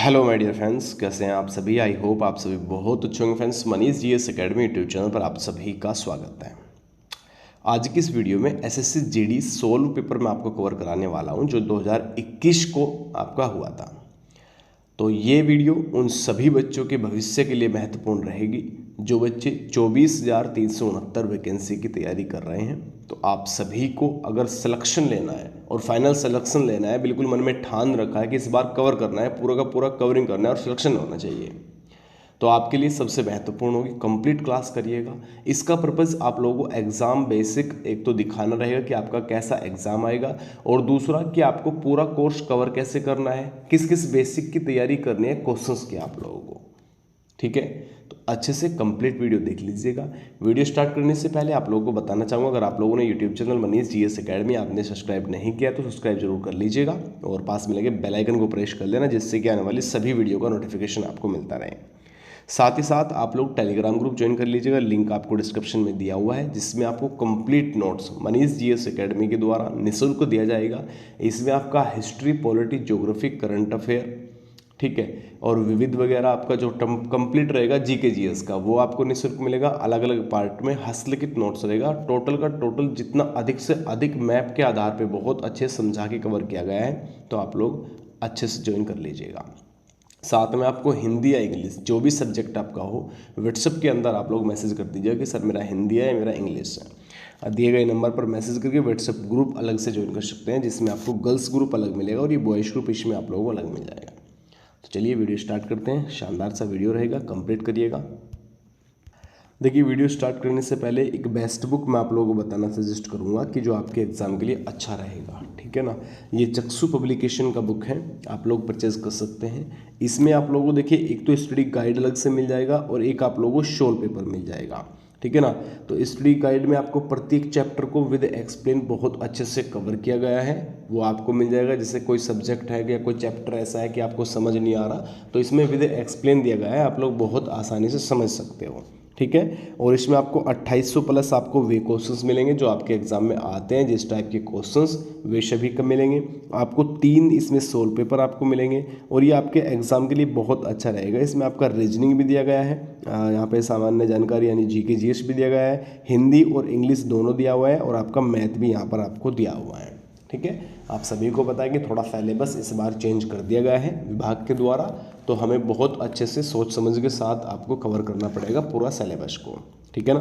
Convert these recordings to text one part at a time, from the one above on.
Hello my dear friends, कैसे हैं आप सभी। आई होप आप सभी बहुत अच्छे होंगे। Friends, Manish GS academy YouTube channel पर आप सभी का स्वागत है। आज की इस वीडियो में एसएससी जीडी सोल्व पेपर में आपको कवर कराने वाला हूं जो 2021 को आपका हुआ था। तो ये वीडियो उन सभी बच्चों के भविष्य के लिए महत्वपूर्ण रहेगी जो बच्चे 24,369 वैकेंसी की तैयारी कर रहे हैं। तो आप सभी को अगर सिलेक्शन लेना है और फाइनल सिलेक्शन लेना है, बिल्कुल मन में ठान रखा है कि इस बार कवर करना है, पूरा का पूरा कवरिंग करना है और सिलेक्शन होना चाहिए, तो आपके लिए सबसे महत्वपूर्ण होगी कंप्लीट क्लास करिएगा। इसका पर्पज़ आप लोगों को एग्ज़ाम बेसिक एक तो दिखाना रहेगा कि आपका कैसा एग्ज़ाम आएगा, और दूसरा कि आपको पूरा कोर्स कवर कैसे करना है, किस किस बेसिक की तैयारी करनी है, क्वेश्चंस के आप लोगों को। ठीक है, तो अच्छे से कंप्लीट वीडियो देख लीजिएगा। वीडियो स्टार्ट करने से पहले आप लोगों को बताना चाहूँगा, अगर आप लोगों ने YouTube channel Manish GS academy आपने सब्सक्राइब नहीं किया तो सब्सक्राइब जरूर कर लीजिएगा और पास में लगे बेल आइकन को प्रेस कर लेना, जिससे कि आने वाली सभी वीडियो का नोटिफिकेशन आपको मिलता रहे। साथ ही साथ आप लोग टेलीग्राम ग्रुप ज्वाइन कर लीजिएगा, लिंक आपको डिस्क्रिप्शन में दिया हुआ है, जिसमें आपको complete notes Manish GS academy के द्वारा निःशुल्क दिया जाएगा। इसमें आपका history, polity, geography, current affair, ठीक है, और विविध वगैरह आपका जो कंप्लीट रहेगा जीके जीएस का, वो आपको निःशुल्क मिलेगा। अलग अलग पार्ट में हस्तलिखित नोट्स रहेगा। टोटल का टोटल जितना अधिक से अधिक मैप के आधार पे बहुत अच्छे समझा के कवर किया गया है, तो आप लोग अच्छे से ज्वाइन कर लीजिएगा। साथ में आपको हिंदी या इंग्लिश जो भी सब्जेक्ट आपका हो, व्हाट्सएप के अंदर आप लोग मैसेज कर दीजिएगा कि सर मेरा हिंदी है या मेरा इंग्लिश है। दिए गए नंबर पर मैसेज करके व्हाट्सएप ग्रुप अलग से ज्वाइन कर सकते हैं, जिसमें आपको गर्ल्स ग्रुप अलग मिलेगा और ये बॉयज़ ग्रुप इसमें आप लोगों को अलग मिल जाएगा। तो चलिए वीडियो स्टार्ट करते हैं। शानदार सा वीडियो रहेगा, कंप्लीट करिएगा। देखिए, वीडियो स्टार्ट करने से पहले एक बेस्ट बुक मैं आप लोगों को बताना सजेस्ट करूंगा कि जो आपके एग्जाम के लिए अच्छा रहेगा। ठीक है ना, ये चक्षु पब्लिकेशन का बुक है, आप लोग परचेज कर सकते हैं। इसमें आप लोगों को देखिए एक तो स्टडी गाइड अलग से मिल जाएगा और एक आप लोगों को शोल पेपर मिल जाएगा। ठीक है ना, तो स्टडी गाइड में आपको प्रत्येक चैप्टर को विद एक्सप्लेन बहुत अच्छे से कवर किया गया है, वो आपको मिल जाएगा। जैसे कोई सब्जेक्ट है या कोई चैप्टर ऐसा है कि आपको समझ नहीं आ रहा, तो इसमें विद एक्सप्लेन दिया गया है, आप लोग बहुत आसानी से समझ सकते हो। ठीक है, और इसमें आपको 2800 प्लस आपको वे क्वेश्चंस मिलेंगे जो आपके एग्जाम में आते हैं, जिस टाइप के क्वेश्चंस वे सभी का मिलेंगे। आपको 3 इसमें सोल्व पेपर आपको मिलेंगे और ये आपके एग्जाम के लिए बहुत अच्छा रहेगा। इसमें आपका रीजनिंग भी दिया गया है, यहाँ पे सामान्य जानकारी यानी जीके जीएस भी दिया गया है, हिंदी और इंग्लिश दोनों दिया हुआ है, और आपका मैथ भी यहाँ पर आपको दिया हुआ है। ठीक है, आप सभी को पता है कि थोड़ा सिलेबस इस बार चेंज कर दिया गया है विभाग के द्वारा, तो हमें बहुत अच्छे से सोच समझ के साथ आपको कवर करना पड़ेगा पूरा सिलेबस को। ठीक है ना,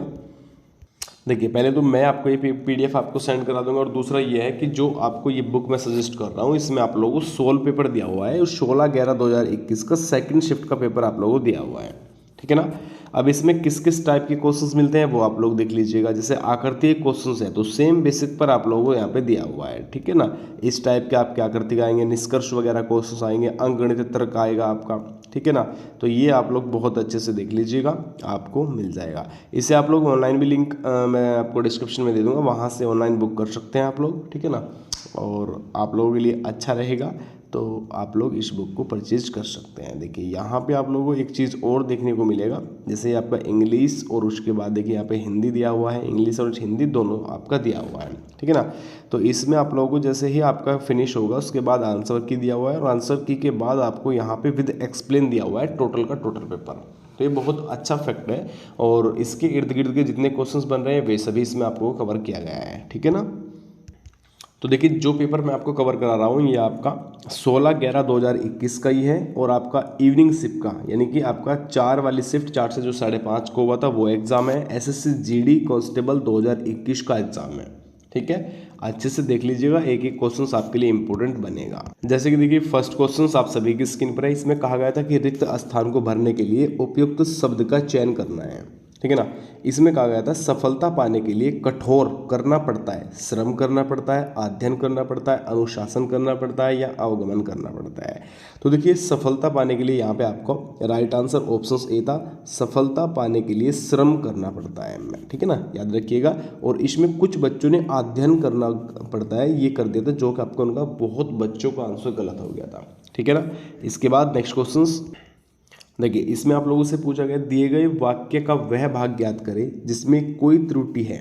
देखिए पहले तो मैं आपको ये पीडीएफ आपको सेंड करा दूंगा, और दूसरा ये है कि जो आपको ये बुक मैं सजेस्ट कर रहा हूँ, इसमें आप लोगों को सोल्व पेपर दिया हुआ है, 16/11/2021 का सेकंड शिफ्ट का पेपर आप लोगों को दिया हुआ है। ठीक है ना, अब इसमें किस किस टाइप के क्वेश्चंस मिलते हैं वो आप लोग देख लीजिएगा। जैसे आकृति क्वेश्चंस है तो सेम बेसिक पर आप लोगों को यहाँ पे दिया हुआ है। ठीक है ना, इस टाइप के आपके आकृति आएंगे, निष्कर्ष वगैरह क्वेश्चंस आएंगे, अंकगणित तर्क आएगा आपका। ठीक है ना, तो ये आप लोग बहुत अच्छे से देख लीजिएगा, आपको मिल जाएगा। इसे आप लोग ऑनलाइन भी लिंक मैं आपको डिस्क्रिप्शन में दे दूंगा, वहाँ से ऑनलाइन बुक कर सकते हैं आप लोग। ठीक है ना, और आप लोगों के लिए अच्छा रहेगा, तो आप लोग इस बुक को परचेज कर सकते हैं। देखिए यहाँ पे आप लोगों को एक चीज़ और देखने को मिलेगा, जैसे आपका इंग्लिश और उसके बाद देखिए यहाँ पे हिंदी दिया हुआ है, इंग्लिश और हिंदी दोनों आपका दिया हुआ है। ठीक है ना, तो इसमें आप लोगों को जैसे ही आपका फिनिश होगा उसके बाद आंसर की दिया हुआ है, और आंसर की के बाद आपको यहाँ पे विद एक्सप्लेन दिया हुआ है टोटल का टोटल पेपर। तो ये बहुत अच्छा फैक्ट है, और इसके इर्द गिर्द के जितने क्वेश्चंस बन रहे हैं वे सभी इसमें आपको कवर किया गया है। ठीक है ना, तो देखिए जो पेपर मैं आपको कवर करा रहा हूँ ये आपका 16/11/2021 का ही है, और आपका इवनिंग शिफ्ट का, यानी कि आपका 4 वाली शिफ्ट 4 से जो 5:30 को हुआ था वो एग्जाम है। एसएससी जीडी कांस्टेबल 2021 का एग्जाम है। ठीक है, अच्छे से देख लीजिएगा, एक एक क्वेश्चन आपके लिए इंपॉर्टेंट बनेगा। जैसे कि देखिए फर्स्ट क्वेश्चन आप सभी की स्क्रीन पर है। इसमें कहा गया था कि रिक्त स्थान को भरने के लिए उपयुक्त शब्द का चयन करना है। ठीक है ना, इसमें कहा गया था सफलता पाने के लिए कठोर करना पड़ता है, श्रम करना पड़ता है, अध्ययन करना पड़ता है, अनुशासन करना पड़ता है या अवगमन करना पड़ता है। तो देखिए सफलता पाने के लिए यहाँ पे आपको राइट आंसर ऑप्शन ए था, सफलता पाने के लिए श्रम करना पड़ता है। ठीक है ना, याद रखिएगा। और इसमें कुछ बच्चों ने अध्ययन करना पड़ता है ये कर दिया था, जो कि आपका उनका बहुत बच्चों का आंसर गलत हो गया था। ठीक है ना, इसके बाद नेक्स्ट क्वेश्चन देखिए, इसमें आप लोगों से पूछा गया दिए गए वाक्य का वह भाग ज्ञात करें जिसमें कोई त्रुटि है,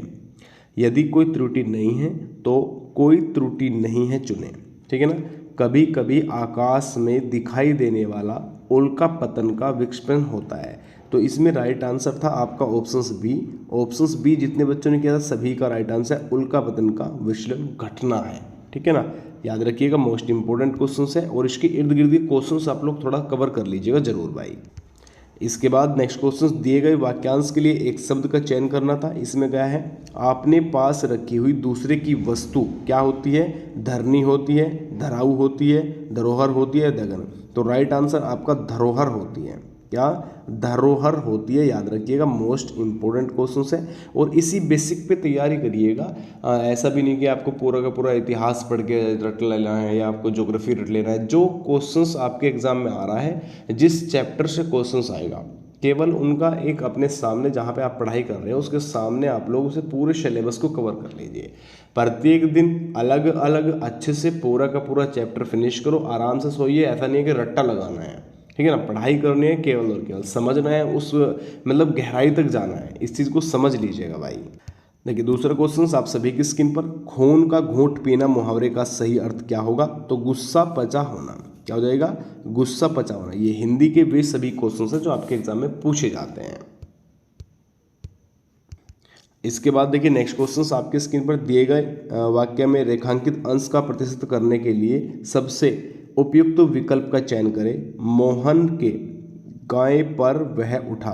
यदि कोई त्रुटि नहीं है तो कोई त्रुटि नहीं है चुने। ठीक है ना, कभी कभी आकाश में दिखाई देने वाला उल्का पतन का विक्षेपण होता है। तो इसमें राइट आंसर था आपका ऑप्शंस बी जितने बच्चों ने किया था सभी का राइट आंसर उल्का पतन का विचलन घटना है। ठीक है ना, याद रखिएगा मोस्ट इंपोर्टेंट क्वेश्चन है और इसके इर्द गिर्द के क्वेश्चन आप लोग थोड़ा कवर कर लीजिएगा जरूर भाई। इसके बाद नेक्स्ट क्वेश्चन, दिए गए वाक्यांश के लिए एक शब्द का चयन करना था। इसमें क्या है, आपने पास रखी हुई दूसरे की वस्तु क्या होती है, धरनी होती है, धराऊ होती है, धरोहर होती है, दगन। तो राइट आंसर आपका धरोहर होती है। क्या, धरोहर होती है, याद रखिएगा मोस्ट इंपोर्टेंट क्वेश्चन है और इसी बेसिक पे तैयारी करिएगा। ऐसा भी नहीं कि आपको पूरा का पूरा इतिहास पढ़ के रट लेना है या आपको ज्योग्राफी रट लेना है। जो क्वेश्चंस आपके एग्जाम में आ रहा है, जिस चैप्टर से क्वेश्चंस आएगा, केवल उनका एक अपने सामने जहाँ पे आप पढ़ाई कर रहे हो उसके सामने आप लोग उसे पूरे सिलेबस को कवर कर लीजिए। प्रत्येक दिन अलग अलग अच्छे से पूरा का पूरा चैप्टर फिनिश करो, आराम से सोइए। ऐसा नहीं है कि रट्टा लगाना है, ठीक है ना, पढ़ाई करनी है केवल और केवल, समझना है, उस मतलब गहराई तक जाना है, इस चीज़ को समझ लीजिएगा भाई। देखिए दूसरा क्वेश्चन आप सभी की स्क्रीन पर, खून का घूंट पीना मुहावरे का सही अर्थ क्या होगा। तो गुस्सा पचा होना, क्या हो जाएगा, गुस्सा पचा होना। ये हिंदी के वे सभी क्वेश्चन हैं जो आपके एग्जाम में पूछे जाते हैं। इसके बाद देखिए नेक्स्ट क्वेश्चन आपके स्क्रीन पर, दिए गए वाक्य में रेखांकित अंश का प्रतिशत करने के लिए सबसे उपयुक्त विकल्प का चयन करें। मोहन के गाय पर वह उठा।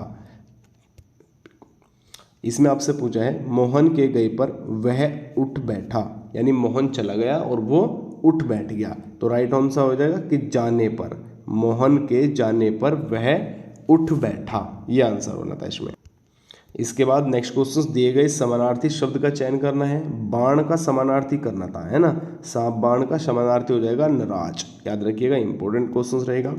इसमें आपसे पूछा है मोहन के गए पर वह उठ बैठा, यानी मोहन चला गया और वो उठ बैठ गया। तो राइट आंसर हो जाएगा कि जाने पर, मोहन के जाने पर वह उठ बैठा, ये आंसर होना था इसमें। इसके बाद नेक्स्ट क्वेश्चन, दिए गए समानार्थी शब्द का चयन करना है। बाण का समानार्थी करना था, है ना, सांप बाण का समानार्थी हो जाएगा नराज, याद रखिएगा इंपॉर्टेंट क्वेश्चन रहेगा।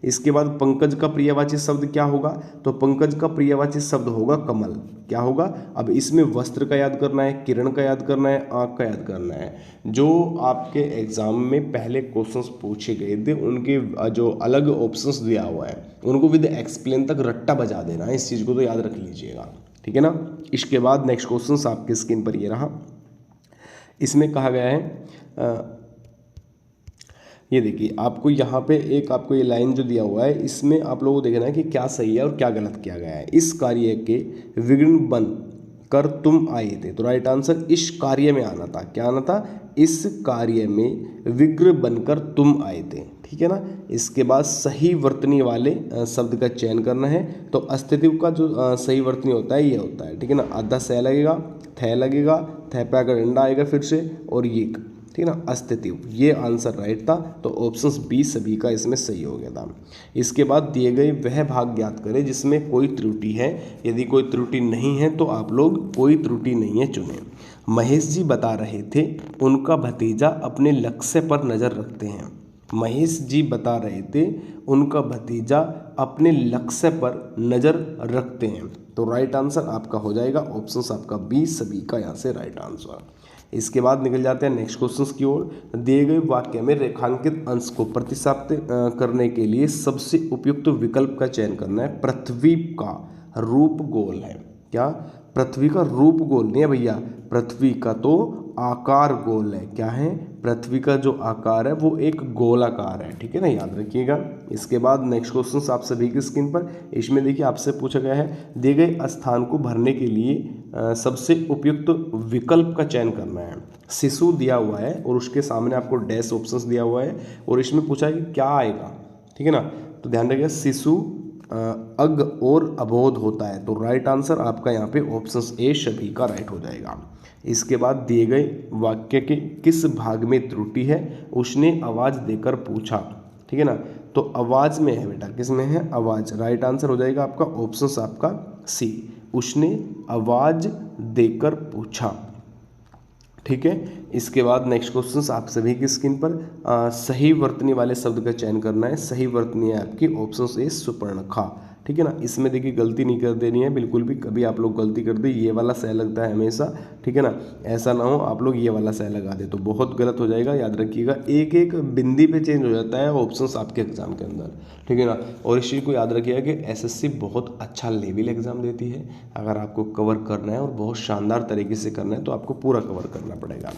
इसके बाद पंकज का प्रियवाची शब्द क्या होगा। तो पंकज का प्रियवाची शब्द होगा कमल, क्या होगा। अब इसमें वस्त्र का याद करना है, किरण का याद करना है, आँख का याद करना है। जो आपके एग्जाम में पहले क्वेश्चंस पूछे गए थे उनके जो अलग ऑप्शंस दिया हुआ है उनको विद एक्सप्लेन तक रट्टा बजा देना है, इस चीज़ को तो याद रख लीजिएगा, ठीक है ना। इसके बाद नेक्स्ट क्वेश्चन आपकी स्क्रीन पर ये रहा। इसमें कहा गया है ये देखिए आपको यहाँ पे एक आपको ये लाइन जो दिया हुआ है इसमें आप लोगों को देखना है कि क्या सही है और क्या गलत किया गया है। इस कार्य के विघ्न बन कर तुम आए थे। तो राइट आंसर इस कार्य में आना था, क्या आना था, इस कार्य में विघ्न बनकर तुम आए थे, ठीक है ना। इसके बाद सही वर्तनी वाले शब्द का चयन करना है। तो अस्तित्व का जो सही वर्तनी होता है ये होता है, ठीक है ना, आधा सह लगेगा, थ लगेगा, थ पे आकर डंडा आएगा फिर से और ये, ठीक है ना, अस्तित्व, ये आंसर राइट था। तो ऑप्शंस बी सभी का इसमें सही हो गया था। इसके बाद दिए गए वह भाग ज्ञात करें जिसमें कोई त्रुटि है। यदि कोई त्रुटि नहीं है तो आप लोग कोई त्रुटि नहीं है चुनें। महेश जी बता रहे थे उनका भतीजा अपने लक्ष्य पर नज़र रखते हैं। महेश जी बता रहे थे उनका भतीजा अपने लक्ष्य पर नज़र रखते हैं। तो राइट आंसर आपका हो जाएगा ऑप्शन आपका बी सभी का यहाँ से राइट आंसर। इसके बाद निकल जाते हैं नेक्स्ट क्वेश्चन की ओर। दिए गए वाक्य में रेखांकित अंश को प्रतिस्थापित करने के लिए सबसे उपयुक्त विकल्प का चयन करना है। पृथ्वी का रूप गोल है, क्या, पृथ्वी का रूप गोल नहीं है भैया, पृथ्वी का तो आकार गोल है, क्या है, पृथ्वी का जो आकार है वो एक गोलाकार है, ठीक है ना, याद रखिएगा। इसके बाद नेक्स्ट क्वेश्चन आप सभी की स्क्रीन पर, इसमें देखिए आपसे पूछा गया है दिए गए स्थान को भरने के लिए सबसे उपयुक्त विकल्प का चयन करना है। शिशु दिया हुआ है और उसके सामने आपको डैश ऑप्शंस दिया हुआ है और इसमें पूछा है कि क्या आएगा, ठीक है ना। तो ध्यान रखिएगा शिशु अग और अबोध होता है। तो राइट आंसर आपका यहाँ पे ऑप्शन ए सभी का राइट हो जाएगा। इसके बाद दिए गए वाक्य के किस भाग में त्रुटि है, उसने आवाज़ देकर पूछा, ठीक है ना। तो आवाज़ में है बेटा, किस में है, आवाज़, राइट आंसर हो जाएगा आपका ऑप्शन आपका सी, उसने आवाज़ देकर पूछा, ठीक है। इसके बाद नेक्स्ट क्वेश्चन आप सभी की स्क्रीन पर सही वर्तनी वाले शब्द का चयन करना है। सही वर्तनी है आपकी ऑप्शन ए सुपर्णखा, ठीक है ना। इसमें देखिए गलती नहीं कर देनी है बिल्कुल भी, कभी आप लोग गलती कर दे ये वाला सह लगता है हमेशा, ठीक है ना, ऐसा ना हो आप लोग ये वाला सह लगा दे तो बहुत गलत हो जाएगा। याद रखिएगा एक एक बिंदी पे चेंज हो जाता है ऑप्शंस आपके एग्जाम के अंदर, ठीक है ना। और इस चीज़ को याद रखिएगा कि एसएससी बहुत अच्छा लेवल एग्जाम देती है। अगर आपको कवर करना है और बहुत शानदार तरीके से करना है तो आपको पूरा कवर करना पड़ेगा।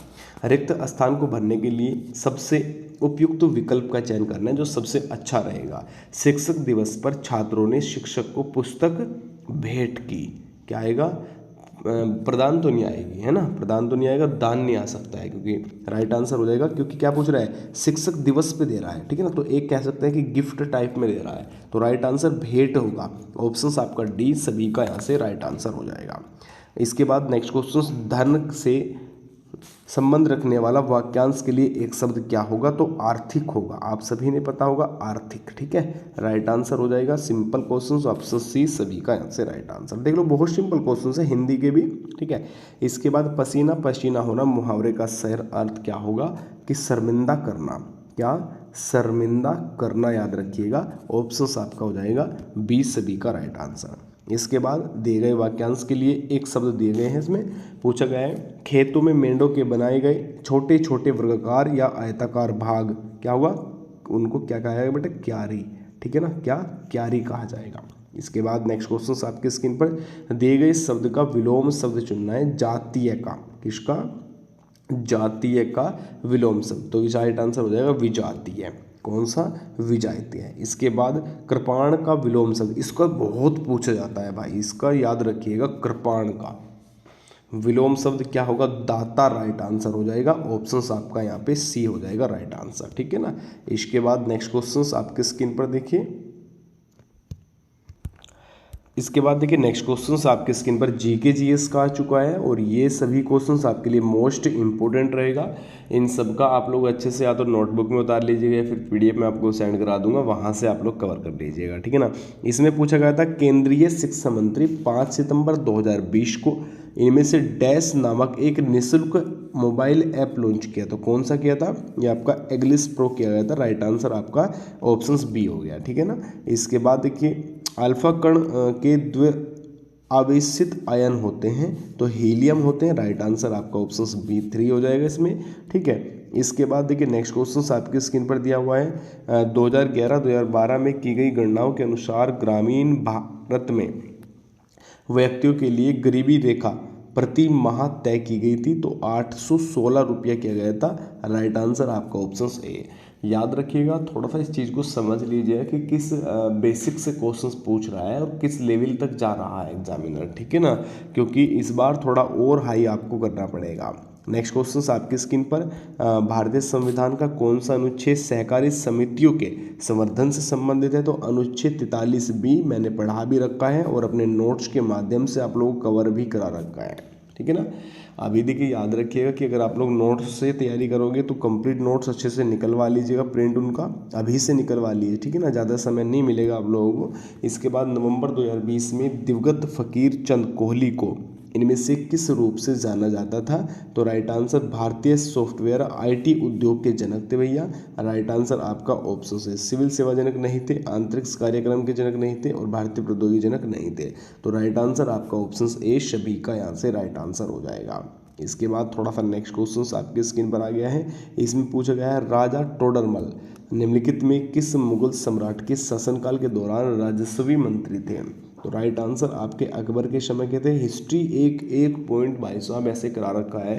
रिक्त स्थान को भरने के लिए सबसे उपयुक्त विकल्प का चयन करना है जो सबसे अच्छा रहेगा। शिक्षक दिवस पर छात्रों ने शिक्षक को पुस्तक भेंट की। क्या आएगा? प्रदान तो नहीं आएगी, है ना, प्रदान तो नहीं आएगा, दान नहीं आ सकता है, क्योंकि राइट आंसर हो जाएगा, क्योंकि क्या पूछ रहा है, शिक्षक दिवस पे दे रहा है, ठीक है ना, तो एक कह सकते हैं कि गिफ्ट टाइप में दे रहा है, तो राइट आंसर भेंट होगा। ऑप्शंस आपका डी सभी का यहाँ से राइट आंसर हो जाएगा। इसके बाद नेक्स्ट क्वेश्चन, धन से संबंध रखने वाला वाक्यांश के लिए एक शब्द क्या होगा? तो आर्थिक होगा। आप सभी ने पता होगा आर्थिक, ठीक है, राइट आंसर हो जाएगा। सिंपल क्वेश्चन, ऑप्शन सी सभी का यहाँ से राइट आंसर। देख लो बहुत सिंपल क्वेश्चन है, हिंदी के भी, ठीक है। इसके बाद पसीना पसीना होना मुहावरे का सही अर्थ क्या होगा? कि शर्मिंदा करना। क्या? शर्मिंदा करना, याद रखिएगा। ऑप्शन आपका हो जाएगा बी सभी का राइट आंसर। इसके बाद दिए गए वाक्यांश के लिए एक शब्द दिए गए हैं, इसमें पूछा गया है, खेतों में मेंढों के बनाए गए छोटे छोटे वर्गाकार या आयताकार भाग क्या होगा? उनको क्या कहा जाएगा बेटा? क्यारी, ठीक है ना, क्या? क्यारी कहा जाएगा। इसके बाद नेक्स्ट क्वेश्चन आपके स्क्रीन पर दिए गए शब्द का विलोम शब्द चुनना है, जातीय का। किसका? जातीय का विलोम शब्द, तो राइट आंसर हो जाएगा विजातीय। कौन सा? विजातीय है। इसके बाद कृपाण का विलोम शब्द, इसका बहुत पूछा जाता है भाई, इसका याद रखिएगा, कृपाण का विलोम शब्द क्या होगा? दाता, राइट आंसर हो जाएगा। ऑप्शंस आपका यहाँ पे सी हो जाएगा राइट आंसर, ठीक है ना। इसके बाद नेक्स्ट क्वेश्चंस आपके स्क्रीन पर देखिए। इसके बाद देखिए नेक्स्ट क्वेश्चंस आपके स्क्रीन पर जीके जीएस का आ चुका है, और ये सभी क्वेश्चंस आपके लिए मोस्ट इंपॉर्टेंट रहेगा। इन सब का आप लोग अच्छे से या तो नोटबुक में उतार लीजिएगा या फिर पीडीएफ में आपको सेंड करा दूंगा, वहाँ से आप लोग कवर कर लीजिएगा, ठीक है ना। इसमें पूछा गया था, केंद्रीय शिक्षा मंत्री 5 सितंबर 2020 को इनमें से डैश नामक एक निःशुल्क मोबाइल ऐप लॉन्च किया, तो कौन सा किया था? ये आपका एग्लिस प्रो किया गया था। राइट आंसर आपका ऑप्शंस बी हो गया, ठीक है ना। इसके बाद देखिए, अल्फा कण के द्वि आवेशित आयन होते हैं, तो हीलियम होते हैं। राइट आंसर आपका ऑप्शन बी 3 हो जाएगा इसमें, ठीक है। इसके बाद देखिए नेक्स्ट क्वेश्चन आपकी स्क्रीन पर दिया हुआ है, 2011-2012 में की गई गणनाओं के अनुसार ग्रामीण भारत में व्यक्तियों के लिए गरीबी रेखा प्रति माह तय की गई थी, तो 816 रुपया किया गया था। राइट आंसर आपका ऑप्शन ए। याद रखिएगा, थोड़ा सा इस चीज़ को समझ लीजिए कि किस बेसिक से क्वेश्चंस पूछ रहा है और किस लेवल तक जा रहा है एग्जामिनर, ठीक है ना, क्योंकि इस बार थोड़ा और हाई आपको करना पड़ेगा। नेक्स्ट क्वेश्चन आपकी स्क्रीन पर, भारतीय संविधान का कौन सा अनुच्छेद सहकारी समितियों के संवर्धन से संबंधित है? तो अनुच्छेद 43B मैंने पढ़ा भी रखा है और अपने नोट्स के माध्यम से आप लोगों को कवर भी करा रखा है, ठीक है ना। अभी देखिए याद रखिएगा कि अगर आप लोग नोट्स से तैयारी करोगे तो कंप्लीट नोट्स अच्छे से निकलवा लीजिएगा, प्रिंट उनका अभी से निकलवा लीजिए, ठीक है ना, ज़्यादा समय नहीं मिलेगा आप लोगों को। इसके बाद नवंबर 2020 में दिवंगत फकीर चंद कोहली को इनमें से किस रूप से जाना जाता था? तो राइट आंसर भारतीय सॉफ्टवेयर IT उद्योग के जनक थे भैया। राइट आंसर आपका ऑप्शन है, सिविल सेवा जनक नहीं थे, अंतरिक्ष कार्यक्रम के जनक नहीं थे और भारतीय प्रौद्योगिकी जनक नहीं थे। तो राइट आंसर आपका ऑप्शन ए सभी का यहाँ से राइट आंसर हो जाएगा। इसके बाद थोड़ा सा नेक्स्ट क्वेश्चन आपकी स्क्रीन पर आ गया है। इसमें पूछा गया है, राजा टोडरमल निम्नलिखित में किस मुगल सम्राट के शासनकाल के दौरान राजस्वी मंत्री थे? तो राइट आंसर आपके अकबर के समय के थे। हिस्ट्री एक पॉइंट भाई साहब ऐसे करा रखा है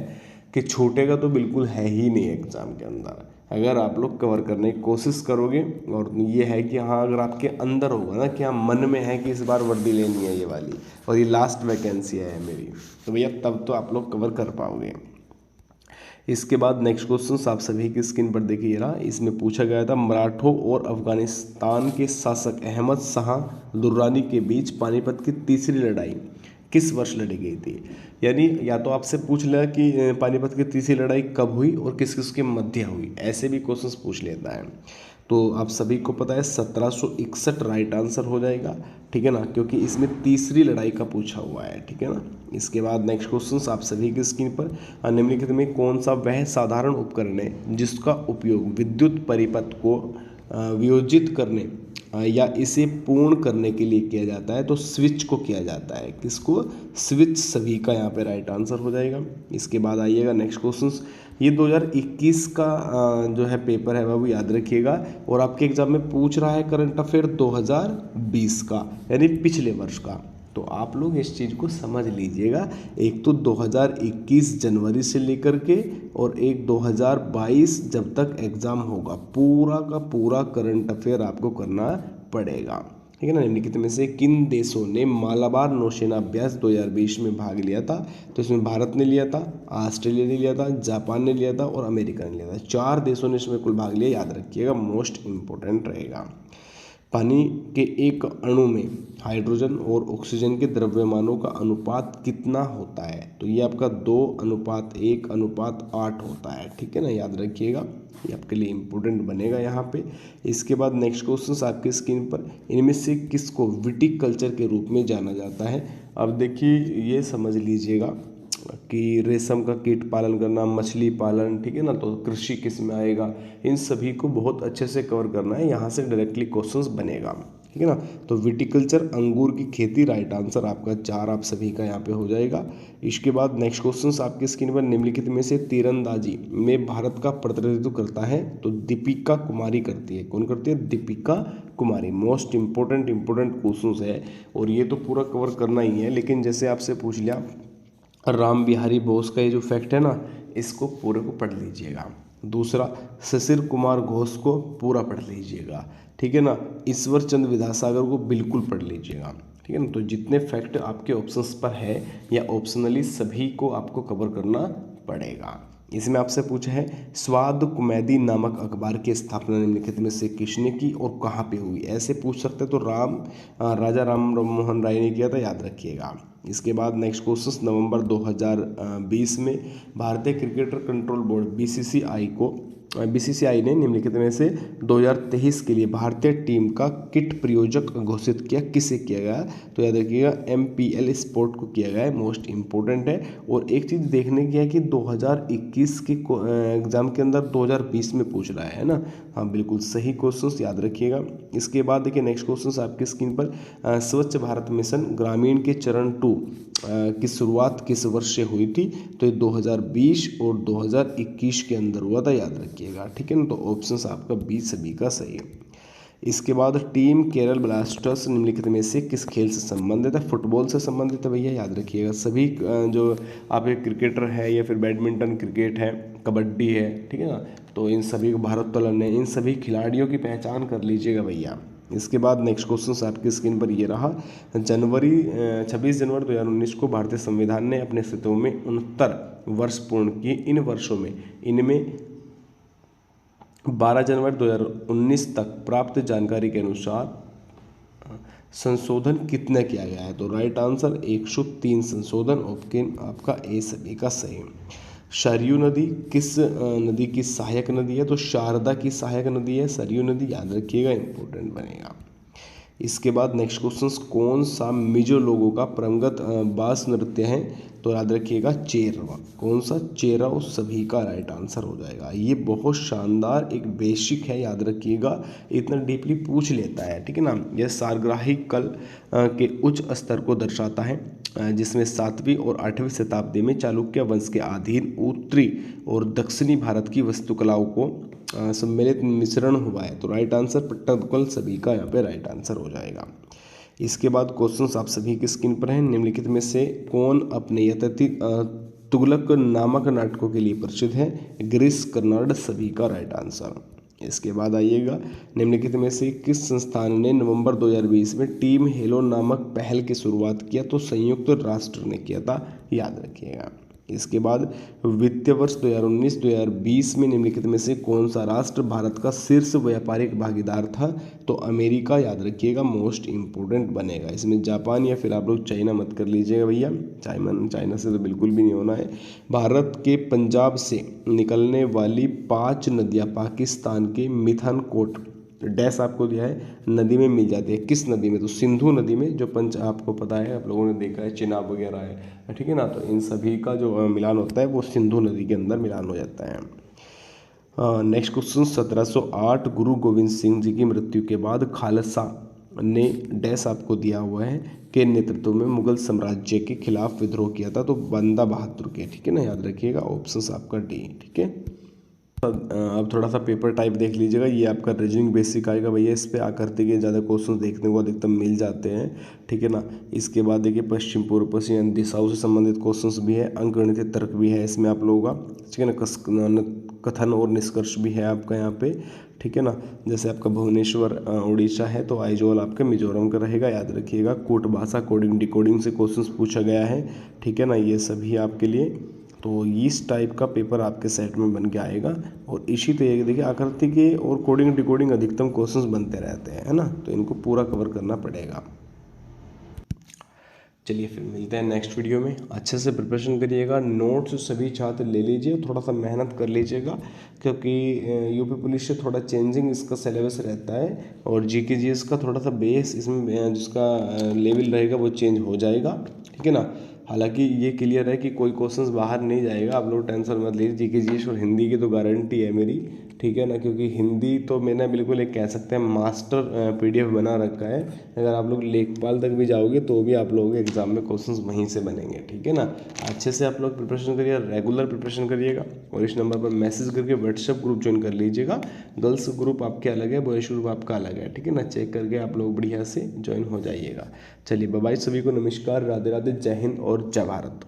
कि छूटेगा तो बिल्कुल है ही नहीं एग्जाम के अंदर, अगर आप लोग कवर करने की कोशिश करोगे। और ये है कि हाँ, अगर आपके अंदर होगा ना कि हाँ मन में है कि इस बार वर्दी लेनी है ये वाली और ये लास्ट वैकेंसी है मेरी, तो भैया तब तो आप लोग कवर कर पाओगे। इसके बाद नेक्स्ट क्वेश्चन आप सभी की स्क्रीन पर देखिए ना, इसमें पूछा गया था, मराठों और अफगानिस्तान के शासक अहमद शाह दुर्रानी के बीच पानीपत की तीसरी लड़ाई किस वर्ष लड़ी गई थी? यानी या तो आपसे पूछ लिया कि पानीपत की तीसरी लड़ाई कब हुई और किस किस के मध्य हुई, ऐसे भी क्वेश्चंस पूछ लेता है। तो आप सभी को पता है 1761 राइट आंसर हो जाएगा, ठीक है ना, क्योंकि इसमें तीसरी लड़ाई का पूछा हुआ है, ठीक है ना। इसके बाद नेक्स्ट क्वेश्चंस आप सभी की स्क्रीन पर, निम्नलिखित में कौन सा वह साधारण उपकरण है जिसका उपयोग विद्युत परिपथ को वियोजित करने या इसे पूर्ण करने के लिए किया जाता है? तो स्विच को किया जाता है। किसको? स्विच सभी का यहाँ पे राइट आंसर हो जाएगा। इसके बाद आइएगा नेक्स्ट क्वेश्चंस, ये 2021 का जो है पेपर है वो याद रखिएगा, और आपके एग्जाम में पूछ रहा है करंट अफेयर 2020 का, यानी पिछले वर्ष का, तो आप लोग इस चीज़ को समझ लीजिएगा। एक तो 2021 जनवरी से लेकर के और एक 2022 जब तक एग्ज़ाम होगा, पूरा का पूरा करंट अफेयर आपको करना पड़ेगा, ठीक है ना। निम्नलिखित में से किन देशों ने मालाबार नौसेना अभ्यास 2020 में भाग लिया था? तो इसमें भारत ने लिया था, ऑस्ट्रेलिया ने लिया था, जापान ने लिया था और अमेरिका ने लिया था। 4 देशों ने इसमें कुल भाग लिया, याद रखिएगा, मोस्ट इम्पोर्टेंट रहेगा। पानी के एक अणु में हाइड्रोजन और ऑक्सीजन के द्रव्यमानों का अनुपात कितना होता है? तो ये आपका 2:1:8 होता है, ठीक है ना, याद रखिएगा, ये आपके लिए इम्पोर्टेंट बनेगा यहाँ पे। इसके बाद नेक्स्ट क्वेश्चन आपके स्क्रीन पर, इनमें से किसको विटिकल्चर के रूप में जाना जाता है? अब देखिए ये समझ लीजिएगा कि रेशम का कीट पालन करना, मछली पालन, ठीक है ना, तो कृषि किस में आएगा, इन सभी को बहुत अच्छे से कवर करना है, यहाँ से डायरेक्टली क्वेश्चंस बनेगा, ठीक है ना। तो विटिकल्चर अंगूर की खेती, राइट आंसर आपका 4 आप सभी का यहाँ पे हो जाएगा। इसके बाद नेक्स्ट क्वेश्चंस आपकी स्क्रीन पर, निम्नलिखित में से तीरंदाजी में भारत का प्रतिनिधित्व करता है? तो दीपिका कुमारी करती है। कौन करती है? Deepika Kumari. Most important questions है और ये तो पूरा कवर करना ही है, लेकिन जैसे आपसे पूछ लिया राम बिहारी बोस का ये जो फैक्ट है ना, इसको पूरे को पढ़ लीजिएगा। दूसरा, शिशिर कुमार घोष को पूरा पढ़ लीजिएगा, ठीक है ना। ईश्वर चंद्र विद्यासागर को बिल्कुल पढ़ लीजिएगा, ठीक है ना। तो जितने फैक्ट आपके ऑप्शंस पर है या ऑप्शनली सभी को आपको कवर करना पड़ेगा। इसमें आपसे पूछा है स्वाद कुमैदी नामक अखबार की स्थापना निम्नलिखित में से किसने की और कहाँ पे हुई? ऐसे पूछ सकते हैं, तो राजा राम मोहन राय ने किया था, याद रखिएगा। इसके बाद नेक्स्ट क्वेश्चन, नवंबर 2020 में भारतीय क्रिकेटर कंट्रोल बोर्ड बीसीसीआई ने निम्नलिखित में से 2023 के लिए भारतीय टीम का किट प्रायोजक घोषित किया, किसे किया गया? तो याद रखिएगा एमपीएल स्पोर्ट को किया गया है, मोस्ट इंपॉर्टेंट है। और एक चीज़ देखने की है कि 2021 के एग्जाम के अंदर 2020 में पूछ रहा है ना, हाँ बिल्कुल सही क्वेश्चंस, याद रखिएगा। इसके बाद देखिए नेक्स्ट क्वेश्चंस आपकी स्क्रीन पर, स्वच्छ भारत मिशन ग्रामीण के चरण 2 की शुरुआत किस वर्ष से हुई थी? तो ये 2020 और 2021 के अंदर हुआ था, याद रखिएगा, ठीक है ना। तो ऑप्शंस आपका 20 सभी का सही है। इसके बाद टीम केरल ब्लास्टर्स निम्नलिखित में से किस खेल से संबंधित है? फुटबॉल से संबंधित है भैया, याद रखिएगा। सभी जो आपके क्रिकेटर है या फिर बैडमिंटन क्रिकेट है, कबड्डी है, ठीक है ना, तो इन सभी को भारोत्तोलन है, इन सभी खिलाड़ियों की पहचान कर लीजिएगा भैया। इसके बाद नेक्स्ट क्वेश्चन आपकी स्क्रीन पर ये रहा, 26 जनवरी 2019 को भारतीय संविधान ने अपने अस्तित्व में 69 वर्ष पूर्ण किए। इन वर्षों में इनमें 12 जनवरी 2019 तक प्राप्त जानकारी के अनुसार संशोधन कितने किया गया है? तो राइट आंसर 103 संशोधन, ऑप्शन आपका ए सभी का सही। सरयू नदी किस नदी की सहायक नदी है? तो शारदा की सहायक नदी है सरयू नदी, याद रखिएगा, इंपॉर्टेंट बनेगा। इसके बाद नेक्स्ट क्वेश्चन, कौन सा मिजो लोगों का परंपरागत बास नृत्य है? तो याद रखिएगा चेरवा। कौन सा? चेरवा सभी का राइट आंसर हो जाएगा। ये बहुत शानदार एक बेसिक है, याद रखिएगा, इतना डीपली पूछ लेता है, ठीक है ना। यह सारग्राहिक कल के उच्च स्तर को दर्शाता है, जिसमें 7वीं और 8वीं शताब्दी में चालुक्य वंश के अधीन उत्तरी और दक्षिणी भारत की वास्तुकलाओं को सम्मिलित मिश्रण हुआ है। तो राइट आंसर पट्टदकल सभी का यहाँ पे राइट आंसर हो जाएगा। इसके बाद क्वेश्चंस आप सभी की स्क्रीन पर हैं, निम्नलिखित में से कौन अपने यथातीत तुगलक नामक नाटकों के लिए प्रसिद्ध है? गिरीश कर्नाड सभी का राइट आंसर। इसके बाद आइएगा, निम्नलिखित में से किस संस्थान ने नवंबर 2020 में टीम हेलो नामक पहल की शुरुआत किया? तो संयुक्त राष्ट्र ने किया था, याद रखिएगा। इसके बाद वित्तीय वर्ष 2019-2020 में निम्नलिखित में से कौन सा राष्ट्र भारत का शीर्ष व्यापारिक भागीदार था? तो अमेरिका, याद रखिएगा, मोस्ट इंपोर्टेंट बनेगा। इसमें जापान या फिर आप लोग चाइना मत कर लीजिएगा भैया, चाइना से तो बिल्कुल भी नहीं होना है। भारत के पंजाब से निकलने वाली 5 नदियाँ पाकिस्तान के मिठानकोट डैश आपको दिया है नदी में मिल जाती है। किस नदी में? तो सिंधु नदी में, जो आपको पता है, आप लोगों ने देखा है, चिनाब वगैरह है, ठीक है ना। तो इन सभी का जो मिलान होता है वो सिंधु नदी के अंदर मिलान हो जाता है। नेक्स्ट क्वेश्चन, 1708 गुरु गोविंद सिंह जी की मृत्यु के बाद खालसा ने डैश आपको दिया हुआ है के नेतृत्व में मुगल साम्राज्य के खिलाफ विद्रोह किया था? तो बंदा बहादुर के, ठीक है ना, याद रखिएगा, ऑप्शन आपका डी, ठीक है। अब थोड़ा सा पेपर टाइप देख लीजिएगा। ये आपका रीजनिंग बेसिक आएगा भैया। इस पे आकृति के ज़्यादा क्वेश्चन देखने को अधिकतम मिल जाते हैं, ठीक है ना। इसके बाद देखिए पश्चिम पूर्व पश्चिम यानी दिशाओं से संबंधित क्वेश्चंस भी है, अंकगणितीय तर्क भी है इसमें आप लोगों का, ठीक है ना। कथन और निष्कर्ष भी है आपका यहाँ पे, ठीक है ना। जैसे आपका भुवनेश्वर उड़ीसा है तो आइजोल आपके मिजोरम का रहेगा, याद रखिएगा। कूट भाषा कोडिंग डिकोडिंग से क्वेश्चंस पूछा गया है, ठीक है ना। ये सभी आपके लिए तो इस टाइप का पेपर आपके सेट में बन के आएगा। और इसी तरीके देखिए आकृति के और कोडिंग डिकोडिंग अधिकतम क्वेश्चंस बनते रहते हैं, है ना, तो इनको पूरा कवर करना पड़ेगा। चलिए फिर मिलते हैं नेक्स्ट वीडियो में। अच्छे से प्रिपरेशन करिएगा, नोट्स सभी छात्र ले लीजिए, थोड़ा सा मेहनत कर लीजिएगा क्योंकि यूपी पुलिस से थोड़ा चेंजिंग इसका सिलेबस रहता है और जीके जीएस का थोड़ा सा बेस इसमें जिसका लेवल रहेगा वो चेंज हो जाएगा, ठीक है ना। हालांकि ये क्लियर है कि कोई क्वेश्चंस बाहर नहीं जाएगा, आप लोग टेंशन मत लीजिए। जीके जीएस और हिंदी की तो गारंटी है मेरी, ठीक है ना, क्योंकि हिंदी तो मैंने बिल्कुल एक कह सकते हैं मास्टर पीडीएफ बना रखा है। अगर आप लोग लेखपाल तक भी जाओगे तो भी आप लोगों के एग्जाम में क्वेश्चंस वहीं से बनेंगे, ठीक है ना। अच्छे से आप लोग प्रिपरेशन करिए, रेगुलर प्रिपरेशन करिएगा और इस नंबर पर मैसेज करके व्हाट्सएप ग्रुप ज्वाइन कर लीजिएगा। गर्ल्स ग्रुप आपके अलग है, बॉयज ग्रुप आपका अलग है, ठीक है ना। चेक करके आप लोग बढ़िया से ज्वाइन हो जाइएगा। चलिए बाय बाय, सभी को नमस्कार, राधे राधे, जय हिंद और जय भारत।